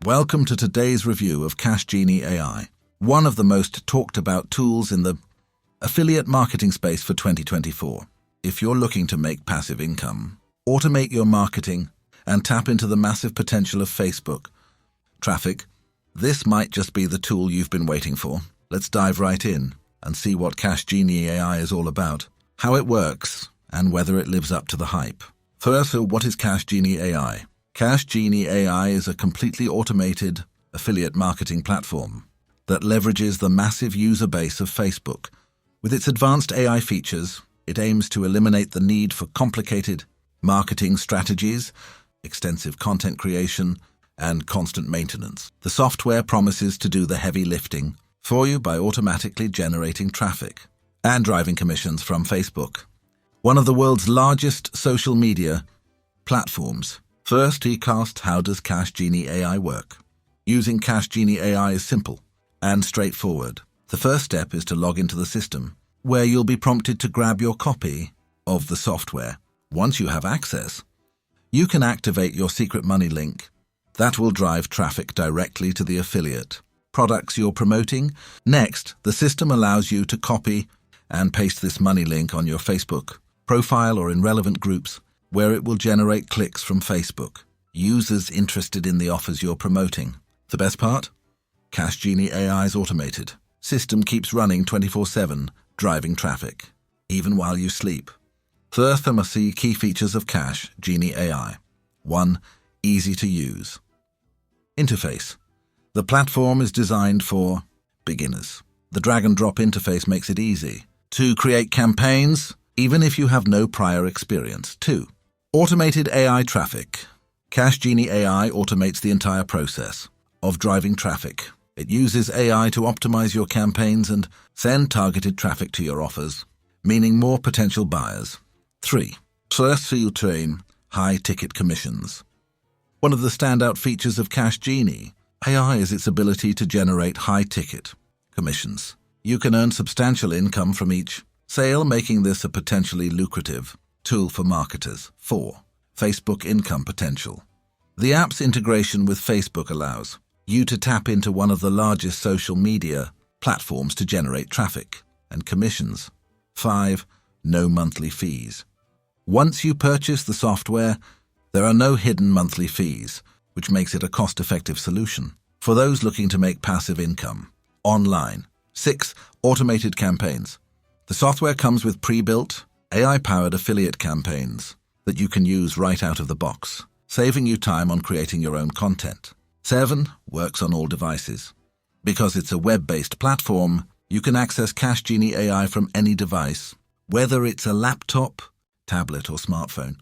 Welcome to today's review of Cash Genie AI, one of the most talked about tools in the affiliate marketing space for 2024. If you're looking to make passive income, automate your marketing, and tap into the massive potential of Facebook traffic, this might just be the tool you've been waiting for. Let's dive right in and see what Cash Genie AI is all about, how it works, and whether it lives up to the hype. First, what is Cash Genie AI? Cash Genie AI is a completely automated affiliate marketing platform that leverages the massive user base of Facebook. With its advanced AI features, it aims to eliminate the need for complicated marketing strategies, extensive content creation, and constant maintenance. The software promises to do the heavy lifting for you by automatically generating traffic and driving commissions from Facebook, one of the world's largest social media platforms. First, how does Cash Genie AI work? Using Cash Genie AI is simple and straightforward. The first step is to log into the system, where you'll be prompted to grab your copy of the software. Once you have access, you can activate your secret money link that will drive traffic directly to the affiliate products you're promoting. Next, the system allows you to copy and paste this money link on your Facebook profile or in relevant groups, where it will generate clicks from Facebook users interested in the offers you're promoting. The best part? Cash Genie AI's automated system keeps running 24/7, driving traffic, even while you sleep. First, key features of Cash Genie AI. 1. Easy to use. Interface. The platform is designed for beginners. The drag-and-drop interface makes it easy to create campaigns, even if you have no prior experience. 2. Automated AI traffic. Cash Genie AI automates the entire process of driving traffic. It uses AI to optimize your campaigns and send targeted traffic to your offers, meaning more potential buyers. 3. High-ticket commissions. One of the standout features of Cash Genie AI is its ability to generate high-ticket commissions. You can earn substantial income from each sale, making this a potentially lucrative tool for marketers. 4. Facebook income potential. The app's integration with Facebook allows you to tap into one of the largest social media platforms to generate traffic and commissions. 5. No monthly fees. Once you purchase the software, there are no hidden monthly fees, which makes it a cost-effective solution for those looking to make passive income online. 6. Automated campaigns. The software comes with pre-built, AI-powered affiliate campaigns that you can use right out of the box, saving you time on creating your own content. 7. Works on all devices. Because it's a web-based platform, you can access Cash Genie AI from any device, whether it's a laptop, tablet, or smartphone.